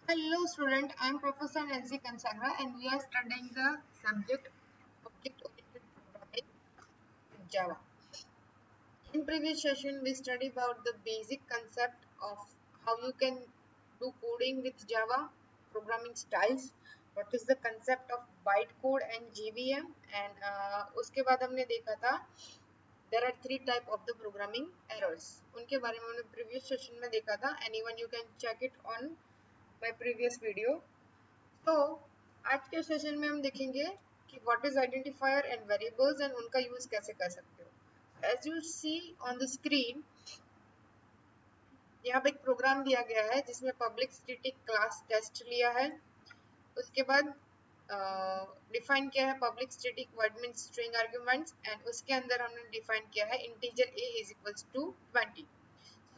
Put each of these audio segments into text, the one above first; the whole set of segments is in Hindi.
Hello student, I am Professor Nancy Consagra and we are studying the subject Object-Oriented Programming with Java. In previous session, we studied about the basic concept of how you can do coding with Java, programming styles, what is the concept of bytecode and JVM and उसके बाद हमने देखा था there are three type of the programming errors. उनके बारे में हमने previous session में देखा था and even you can check it on my previous video. तो आज के सेशन में हम देखेंगे कि what is identifier and variables and उनका यूज कैसे कर सकते हो। As you see on the screen, यहाँ पे एक प्रोग्राम दिया गया है जिसमें पब्लिक स्टैटिक क्लास टेस्ट लिया है। उसके बाद डिफाइन किया है public static word means string arguments and उसके अंदर हमने डिफाइन किया है integer a is equals to 20।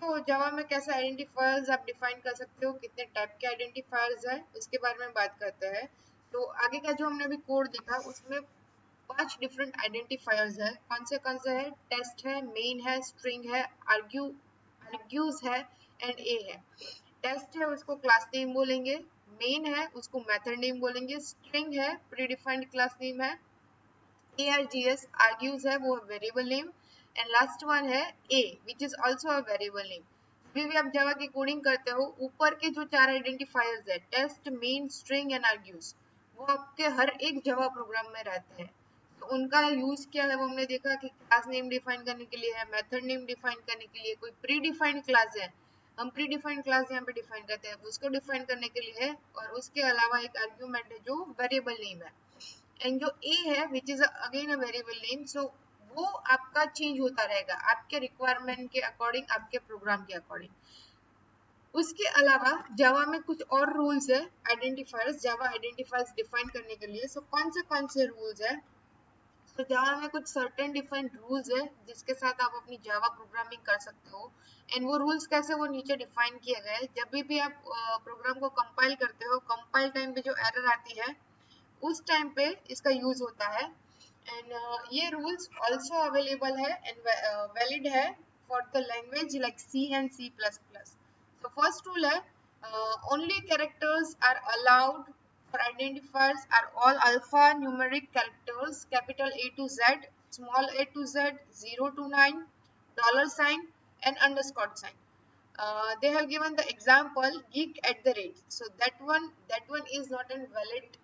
तो जावा में कैसे आइडेंटिफायर्स आप डिफाइन कर सकते हो, कितने टाइप के आइडेंटिफायर्स है उसके बारे में बात करते हैं। तो आगे का जो हमने अभी कोड देखा उसमें 5 डिफरेंट आइडेंटिफायर्स है। कौन से है? टेस्ट है, मेन है, स्ट्रिंग है, आर्ग्यूज है एंड ए है। टेस्ट है उसको क्लास नेम बोलेंगे, मेन है उसको मेथड नेम बोलेंगे, स्ट्रिंग है प्रीडिफाइंड क्लास नेम है, args argues है वो variable name and last one है a which is also a variable name। भी आप जावा की कोडिंग करते हो, ऊपर के जो 4 आइडेंटिफायर्स है test, main, string and args, वो आपके हर एक जावा प्रोग्राम में रहते हैं। तो उनका यूज क्या है वो हमने देखा कि क्लास नेम डिफाइन करने के लिए है, मेथड नेम डिफाइन करने के लिए, कोई प्री डिफाइंड क्लास है हम प्री डिफाइंड क्लास यहाँ पे डिफाइन करते हैं उसको डिफाइन करने के लिए है, और उसके अलावा एक आर्ग्यूमेंट है जो वेरिएबल नेम है एंड जो a है which is again a variable name. So वो आपका चेंज होता रहेगा आपके रिक्वायरमेंट के अकॉर्डिंग, आपके प्रोग्राम के अकॉर्डिंग। उसके अलावा जावा में कुछ और रूल्स है आइडेंटिफायर्स, जावा आइडेंटिफायर्स डिफाइन करने के लिए। सो कौन से रूल्स है? तो जावा में कुछ सर्टेन डिफाइंड रूल्स है जिसके साथ आप अपनी जावा प्रोग्रामिंग कर सकते हो एंड वो रूल्स कैसे, वो नीचे डिफाइन किए गए हैं। जब भी आप प्रोग्राम को कंपाइल करते हो, कंपाइल टाइम पे जो एरर आती है उस टाइम पे इसका यूज होता है एंड ये रूल्स आल्सो अवेलेबल है एंड वैलिड है for the language like C and C plus plus. तो फर्स्ट रूल है only characters are allowed for identifiers are all alpha numeric characters, capital A to Z, small a to Z, 0 to 9, dollar sign and underscore sign. They have given the example geek at the rate, so that one is not a valid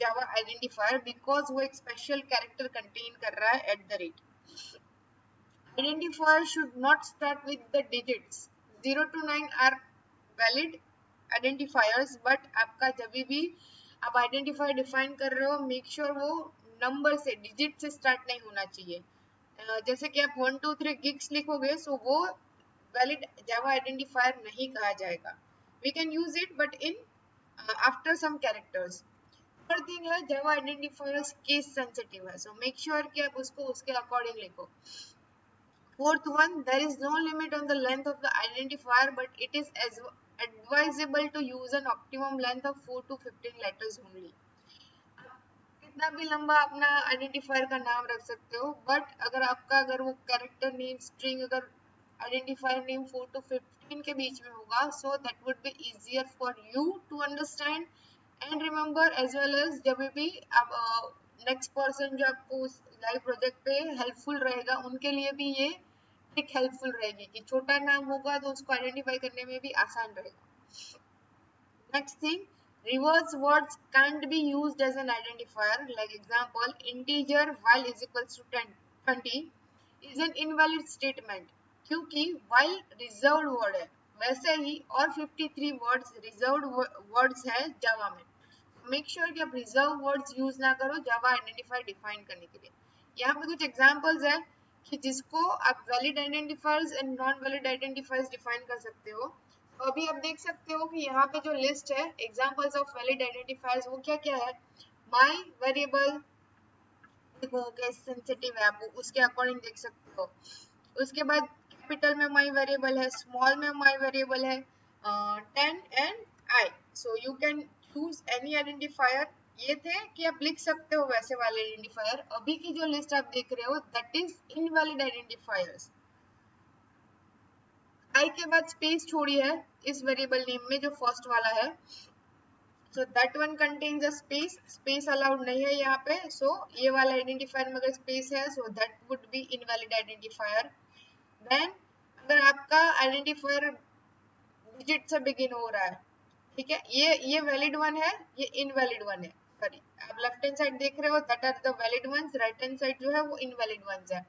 Java identifier because वो एक स्पेशल कैरेक्टर कंटेन कर रहा है at the rate. Identifier should not start with the digits. 0 to 9 are valid identifiers, but आपका जब भी आप आइडेंटिफायर डिफाइन कर रहे हो मेक श्योर वो नंबर से, डिजिट से स्टार्ट नहीं होना चाहिए। जैसे कि आप 1 2 3 गिग्स लिखोगे सो वो वैलिड जावा आइडेंटिफायर नहीं कहा जाएगा। We can use it but in after some characters. Third thing है जावा आइडेंटिफायर्स केस सेंसिटिव है, सो मेक श्योर कि आप उसको उसके अकॉर्डिंग लिखो। Fourth one, there is no limit on the length of the identifier but it is advisable to use an optimum length of 4 to 15 letters only. कितना भी लंबा अपना आइडेंटिफायर का नाम रख सकते हो, बट अगर वो कैरेक्टर नेम, स्ट्रिंग, अगर आइडेंटिफायर नेम 4 to 15 के बीच में होगा so that would be easier for you to understand and remember, as well as जब भी आप नेक्स्ट पर्सन जो आपको उस लाइव प्रोजेक्ट पे हेल्पफुल रहेगा उनके लिए भी ये ट्रिक हेल्पफुल रहेगी कि छोटा नाम होगा तो उसको आइडेंटिफाई करने में भी आसान रहेगा। Next thing, reverse words can't be used as an identifier. Like example, integer while is equals to 10, 20 is an invalid statement क्योंकि while reserved word है, वैसे ही और 53 words reserved words है जावा में। मेक श्योर कि आप रिजर्व वर्ड्स यूज ना करो जावा आइडेंटिफायर डिफाइन करने के लिए। यहाँ पे कुछ एग्जांपल्स है कि जिसको आप valid identifiers and non valid identifiers define कर सकते हो। तो अभी आप देख सकते हो कि यहाँ पे जो लिस्ट है एग्जांपल्स ऑफ वैलिड आइडेंटिफायर्स वो क्या क्या है। माय वेरिएबल देखो केस सेंसिटिव है, आप उसके अकॉर्डिंग देख सकते हो। उसके बाद कैपिटल में माय वेरिएबल है, स्मॉल में माय वेरिएबल है, 10 and I, so you can choose any identifier. ये थे कि आप लिख सकते हो वैसे वाले आइडेंटिफायर। अभी की जो लिस्ट आप देख रहे हो दैट इज इनवैलिड आइडेंटिफायर्स। आई के बाद स्पेस छोड़ी है इस वेरिएबल नेम में जो फर्स्ट वाला है, so that one contains a space, space allowed नहीं है यहाँ पे, so ये वाला आइडेंटिफायर में अगर स्पेस है so that would be invalid identifier. then अगर आपका आइडेंटिफायर डिजिट से बिगिन हो रहा है, ठीक है, ये वैलिड वन है, ये इनवैलिड वन है, सॉरी आप लेफ्ट हैंड साइड देख रहे हो that are the valid ones, right hand side जो है वो इनवैलिड वंस है.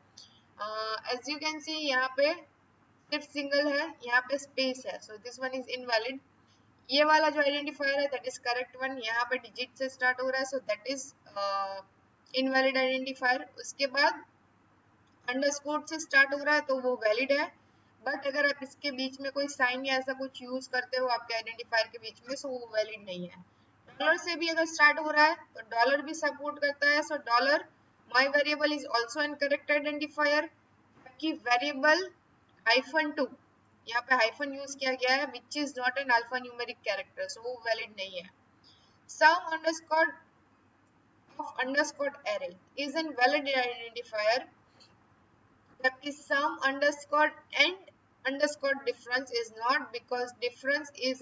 एज यू कैन सी यहाँ पे सिर्फ सिंगल है, यहाँ पे स्पेस है, so this one is invalid. ये वाला जो आइडेंटिफायर है दैट इज करेक्ट वन, यहाँ पे डिजिट से स्टार्ट हो रहा है, so that is invalid identifier. उसके बाद अंडरस्कोर से स्टार्ट हो रहा है तो वो वैलिड है, बट अगर आप इसके बीच में कोई साइन या ऐसा कुछ यूज करते हो आपके आइडेंटिफायर के बीच में, सो वो वैलिड नहीं है. डॉलर से भी अगर स्टार्ट हो रहा है तो डॉलर भी सपोर्ट करता है, so dollar my variable is also an correct identifier. कि वेरिएबल -2 यहाँ पे हाइफन यूज किया गया है which is not an alpha numeric character, so वो वैलिड नहीं है. Sum underscore of underscore array is an valid identifier. That is sum underscore and underscore difference is not, because difference is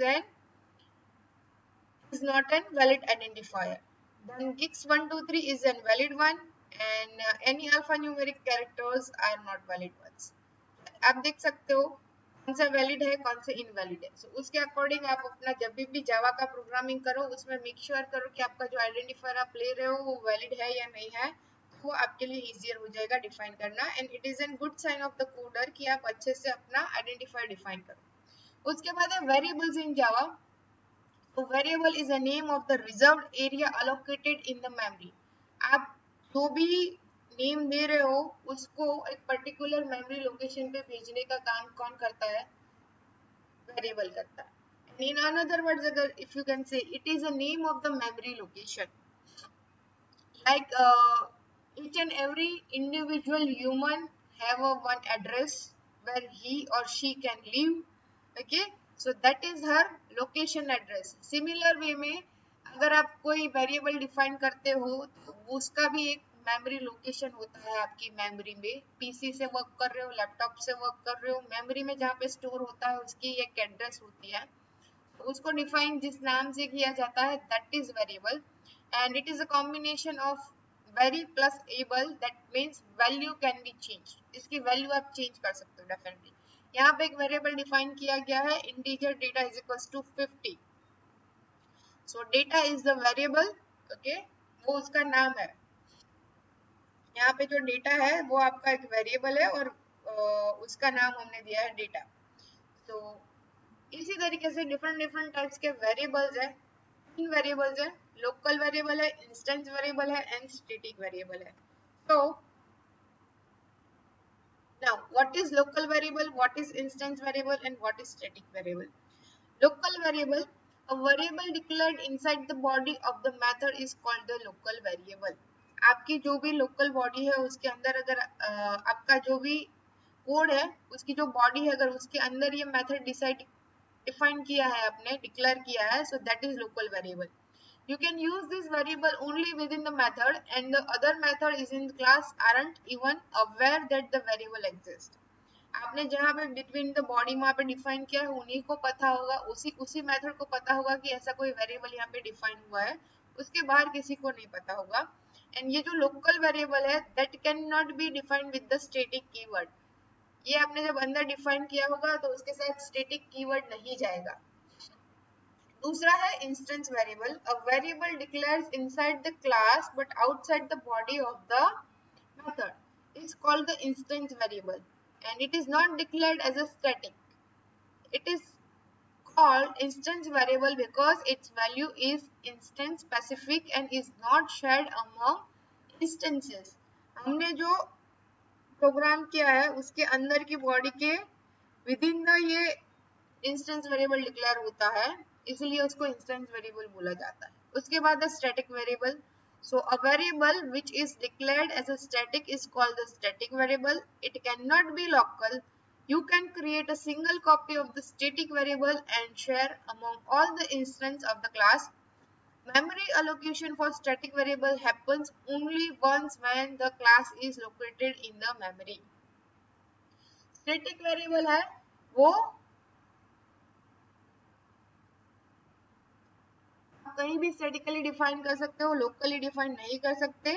not an valid identifier. Then Gix123 is an valid one, and any alphanumeric characters are not valid ones. आप देख सकते हो कौन सा वैलिड है कौन सा इनवैलिड है. so, उसके अकॉर्डिंग आप अपना जब भी जावा का प्रोग्रामिंग करो उसमें मेक श्योर करो कि आपका जो आइडेंटिफायर आप ले रहे हो वो वैलिड है या नहीं है, वो आपके लिए इजियर हो जाएगा डिफाइन करना. And it is an good sign of the coder कि आप अच्छे से अपना आइडेंटिफायर डिफाइन करो. उसके बाद है वेरिएबल्स इन जावा. तो variable is a name of the reserved area allocated in the memory. आप जो भी नेम दे रहे हो उसको एक पर्टिकुलर मेमोरी लोकेशन पे भेजने का काम कौन करता है, वेरिएबल करता है. इन अनदर वर्ड्स अगर if you can say it is a name of the memory location. like each and every individual human have a one address where he or she can live. okay, so that is her location address. similar way में अगर आप कोई वेरिएबल डिफाइन करते हो तो उसका भी एक मेमोरी लोकेशन होता है आपकी मेमोरी में. पीसी से वर्क कर रहे हो, लैपटॉप से वर्क कर रहे हो, मेमोरी में जहाँ पे स्टोर होता है उसकी एक एड्रेस होती है, उसको डिफाइन जिस नाम से किया जाता है that is variable. And it is a combination of very plus able, that means value can be change. इसकी वैल्यू आप चेंज कर सकते हो डेफिनेटली. यहाँ पे एक वेरिएबल डिफाइन किया गया है integer data is equals to 50. So data is the variable. Okay, वो उसका नाम है. यहाँ पे जो डेटा है वो आपका एक वेरिएबल है और उसका नाम हमने दिया है डेटा. तो इसी तरीके से डिफरेंट डिफरेंट टाइप्स के वेरिएबल्स है. तीन वेरिएबल्स है, लोकल वेरिएबल है, इंस्टेंस वेरिएबल है एंड स्टैटिक वेरिएबल है. तो now what is local variable, what is instance variable and what is static variable. Local variable, a variable declared inside the body of the method is called the local variable. आपकी जो भी लोकल बॉडी है उसके अंदर अगर आपका जो भी कोड है उसकी जो बॉडी है अगर उसके अंदर ये मेथड डिफाइन किया है आपने, डिक्लेयर किया है, so that is local variable. You can use this variable only within the method and the other method is in class aren't even aware that the variable exists. आपने जहाँ पे बिटवीन द बॉडी वहाँ पे डिफाइन किया है उन्हीं को पता होगा, उसी मेथड को पता होगा कि ऐसा कोई वेरिएबल यहाँ पे डिफाइन हुआ है, उसके बाहर किसी को नहीं पता होगा. एंड ये जो लोकल वेरिएबल है that can not be defined with the static keyword. ये आपने जब अंदर डिफाइन किया होगा तो उसके साथ स्टैटिक कीवर्ड नहीं जाएगा. दूसरा है instance variable. A variable declares inside the class but outside the body of the method is called the instance variable and it is not declared as a static. It is called instance variable because its value is instance specific and is not shared among instances. हमने जो प्रोग्राम किया है उसके अंदर की बॉडी के विद इन द ये इंस्टेंस वेरिएबल डिक्लेयर होता है, इसलिए उसको इंस्टेंस वेरिएबल बोला जाता है. उसके बाद static variable. So a variable which is declared as a static is called the static variable. It cannot be local. You can create a single copy of the static variable and share among all the instances of the class. Memory allocation for static variable happens only once when the class is located in the memory. Static variable है वो कहीं भी स्टैटिकली डिफाइन कर सकते हो, लोकली डिफाइन नहीं कर सकते।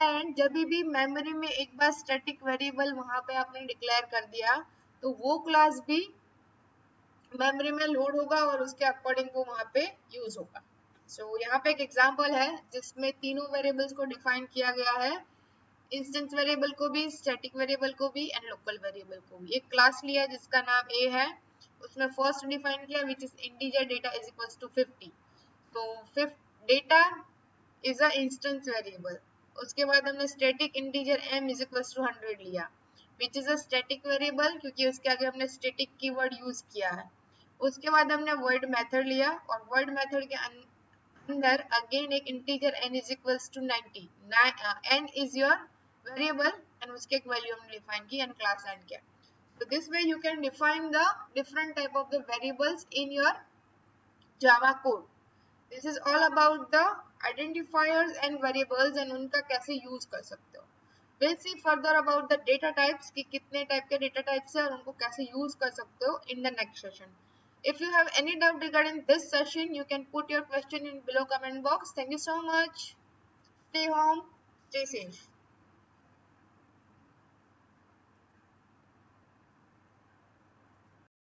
एंड जब भी मेमोरी में एक बार स्टैटिक वेरिएबल वहां पे आपने डिक्लेयर कर दिया तो वो क्लास भी मेमोरी में लोड होगा और उसके अकॉर्डिंग वो वहां पे यूज होगा। सो यहाँ पे एक एग्जांपल है जिसमें तीनों वेरिएबल्स को डिफाइन किया गया है, इंस्टेंस वेरिएबल को भी, स्टैटिक वेरिएबल को भी एंड लोकल वेरिएबल को भी। एक क्लास लिया जिसका नाम ए है, उसमें फर्स्ट डिफाइन किया which is integer data is equals to 50। तो fifth data is a instance variable. उसके बाद हमने static integer m is equals to 100 लिया which is a static variable क्योंकि उसके आगे हमने स्टैटिक कीवर्ड यूज किया है। उसके बाद हमने वर्ड मेथड लिया और वर्ड मेथड के अंदर अगेन एक integer n is equals to 90, n is your variable and उसके एक वैल्यू हमने डिफाइन की एंड क्लास एंड किया। So this way you can define the different type of the variables in your Java code. This is all about the identifiers and variables and उनका कैसे यूज कर सकते हो। We'll see further about the data types कि कितने टाइप के data types है और उनको कैसे यूज कर सकते हो in the next session. If you have any doubt regarding this session, you can put your question in below comment box. Thank you so much. Stay home, stay safe.